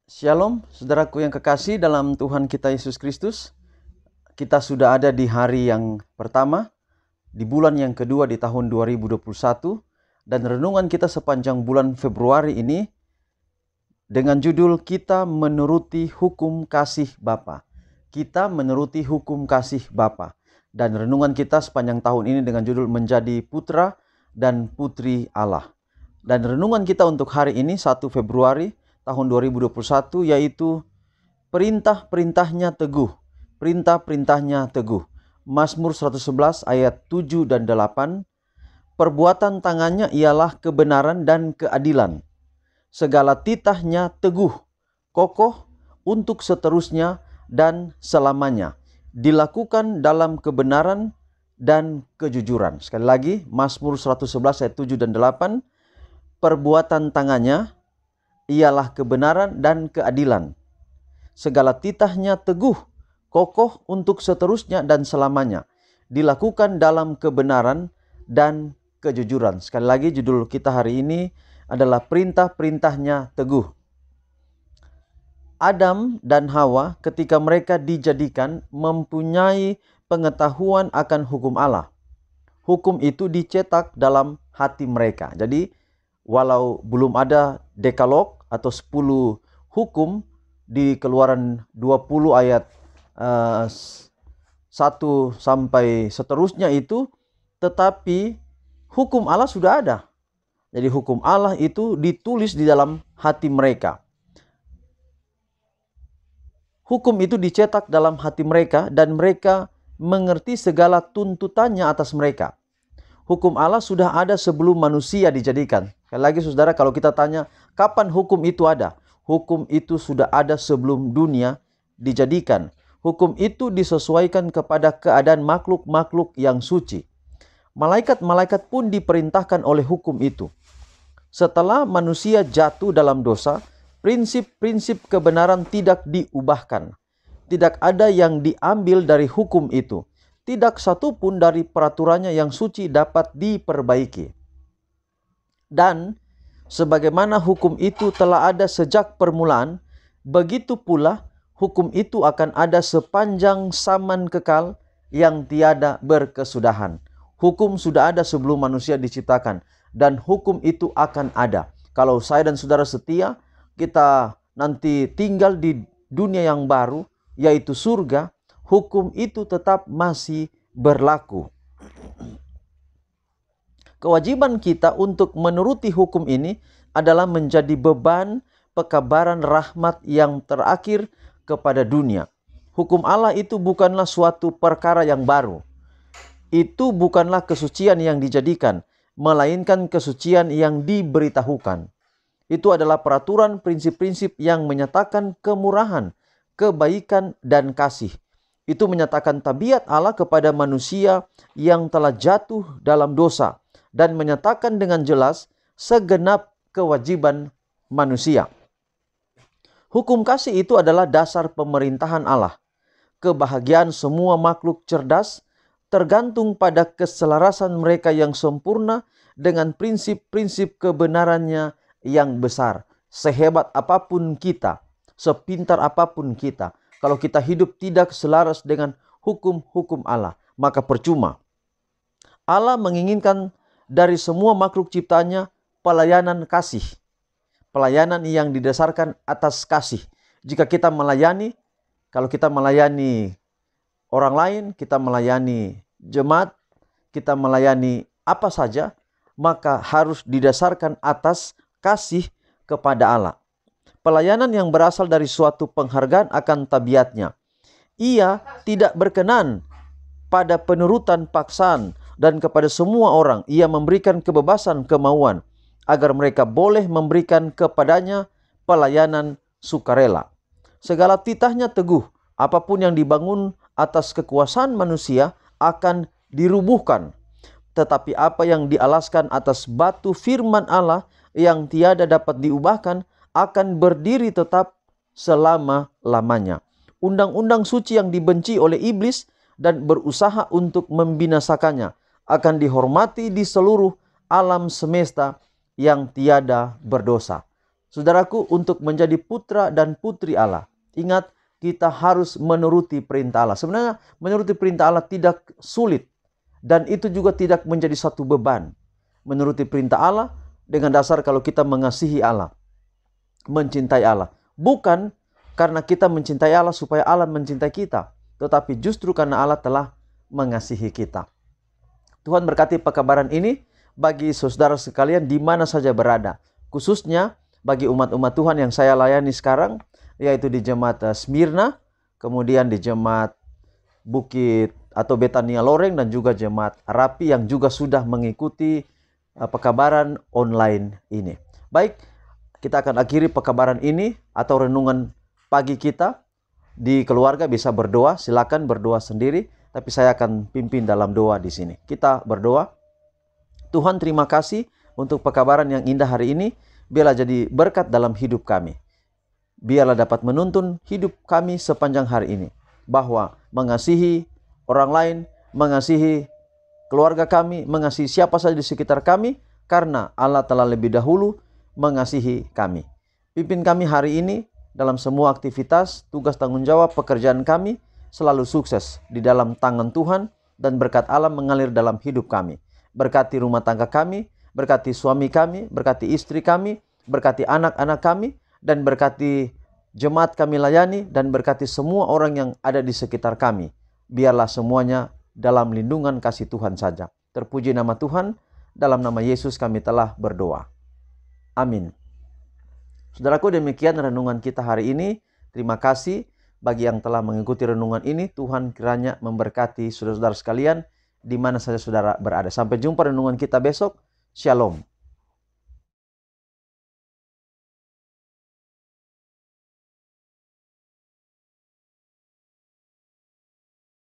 Shalom, saudaraku yang kekasih dalam Tuhan kita Yesus Kristus. Kita sudah ada di hari yang pertama, di bulan yang kedua di tahun 2021. Dan renungan kita sepanjang bulan Februari ini dengan judul Kita Menuruti Hukum Kasih Bapa. Kita menuruti hukum kasih Bapa. Dan renungan kita sepanjang tahun ini dengan judul Menjadi Putra dan Putri Allah. Dan renungan kita untuk hari ini 1 Februari tahun 2021 yaitu perintah-perintahnya teguh. Perintah-perintahnya teguh. Mazmur 111 ayat 7 dan 8. Perbuatan tangannya ialah kebenaran dan keadilan. Segala titahnya teguh, kokoh untuk seterusnya dan selamanya. Dilakukan dalam kebenaran dan kejujuran. Sekali lagi, Mazmur 111 ayat 7 dan 8. Perbuatan tangannya ialah kebenaran dan keadilan. Segala titahnya teguh, kokoh untuk seterusnya dan selamanya. Dilakukan dalam kebenaran dan kejujuran. Sekali lagi judul kita hari ini adalah perintah-perintahnya teguh. Adam dan Hawa ketika mereka dijadikan mempunyai pengetahuan akan hukum Allah. Hukum itu dicetak dalam hati mereka. Jadi walau belum ada dekalog atau 10 hukum di Keluaran 20 ayat 1 sampai seterusnya itu, tetapi hukum Allah sudah ada. Jadi hukum Allah itu ditulis di dalam hati mereka. Hukum itu dicetak dalam hati mereka dan mereka mengerti segala tuntutannya atas mereka. Hukum Allah sudah ada sebelum manusia dijadikan. Sekali lagi saudara, kalau kita tanya kapan hukum itu ada? Hukum itu sudah ada sebelum dunia dijadikan. Hukum itu disesuaikan kepada keadaan makhluk-makhluk yang suci. Malaikat-malaikat pun diperintahkan oleh hukum itu. Setelah manusia jatuh dalam dosa, prinsip-prinsip kebenaran tidak diubahkan. Tidak ada yang diambil dari hukum itu. Tidak satu pun dari peraturannya yang suci dapat diperbaiki. Dan sebagaimana hukum itu telah ada sejak permulaan, begitu pula hukum itu akan ada sepanjang zaman kekal yang tiada berkesudahan. Hukum sudah ada sebelum manusia diciptakan dan hukum itu akan ada. Kalau saya dan saudara setia, kita nanti tinggal di dunia yang baru, yaitu surga, hukum itu tetap masih berlaku. Kewajiban kita untuk menuruti hukum ini adalah menjadi beban pekabaran rahmat yang terakhir kepada dunia. Hukum Allah itu bukanlah suatu perkara yang baru. Itu bukanlah kesucian yang dijadikan, melainkan kesucian yang diberitahukan. Itu adalah peraturan prinsip-prinsip yang menyatakan kemurahan, kebaikan, dan kasih. Itu menyatakan tabiat Allah kepada manusia yang telah jatuh dalam dosa dan menyatakan dengan jelas segenap kewajiban manusia. Hukum kasih itu adalah dasar pemerintahan Allah. Kebahagiaan semua makhluk cerdas tergantung pada keselarasan mereka yang sempurna dengan prinsip-prinsip kebenarannya yang besar. Sehebat apapun kita, sepintar apapun kita, kalau kita hidup tidak selaras dengan hukum-hukum Allah, maka percuma. Allah menginginkan dari semua makhluk ciptanya pelayanan kasih. Pelayanan yang didasarkan atas kasih. Jika kita melayani, kalau kita melayani orang lain, kita melayani jemaat, kita melayani apa saja, maka harus didasarkan atas kasih kepada Allah. Pelayanan yang berasal dari suatu penghargaan akan tabiatnya. Ia tidak berkenan pada penurutan paksaan dan kepada semua orang ia memberikan kebebasan kemauan agar mereka boleh memberikan kepadanya pelayanan sukarela. Segala titahnya teguh, apapun yang dibangun atas kekuasaan manusia akan dirubuhkan. Tetapi apa yang dialaskan atas batu firman Allah yang tiada dapat diubahkan akan berdiri tetap selama-lamanya. Undang-undang suci yang dibenci oleh iblis dan berusaha untuk membinasakannya akan dihormati di seluruh alam semesta yang tiada berdosa. Saudaraku, untuk menjadi putra dan putri Allah, ingat, kita harus menuruti perintah Allah. Sebenarnya menuruti perintah Allah tidak sulit, dan itu juga tidak menjadi satu beban. Menuruti perintah Allah dengan dasar kalau kita mengasihi Allah, mencintai Allah. Bukan karena kita mencintai Allah supaya Allah mencintai kita, tetapi justru karena Allah telah mengasihi kita. Tuhan berkati pekabaran ini bagi saudara sekalian di mana saja berada. Khususnya bagi umat-umat Tuhan yang saya layani sekarang, yaitu di Jemaat Smyrna, kemudian di Jemaat Bukit atau Betania Loreng, dan juga Jemaat Rapi yang juga sudah mengikuti pekabaran online ini. Baik, kita akan akhiri pekabaran ini atau renungan pagi kita. Di keluarga bisa berdoa, silakan berdoa sendiri, tapi saya akan pimpin dalam doa di sini. Kita berdoa. Tuhan, terima kasih untuk pekabaran yang indah hari ini. Biarlah jadi berkat dalam hidup kami. Biarlah dapat menuntun hidup kami sepanjang hari ini, bahwa mengasihi orang lain, mengasihi keluarga kami, mengasihi siapa saja di sekitar kami, karena Allah telah lebih dahulu mengasihi kami. Pimpin kami hari ini dalam semua aktivitas, tugas, tanggung jawab, pekerjaan kami selalu sukses di dalam tangan Tuhan, dan berkat Allah mengalir dalam hidup kami. Berkati rumah tangga kami, berkati suami kami, berkati istri kami, berkati anak-anak kami, dan berkati jemaat kami layani, dan berkati semua orang yang ada di sekitar kami. Biarlah semuanya dalam lindungan kasih Tuhan saja. Terpuji nama Tuhan, dalam nama Yesus kami telah berdoa. Amin. Saudaraku, demikian renungan kita hari ini. Terima kasih bagi yang telah mengikuti renungan ini. Tuhan kiranya memberkati saudara-saudara sekalian di mana saja saudara berada. Sampai jumpa renungan kita besok. Shalom.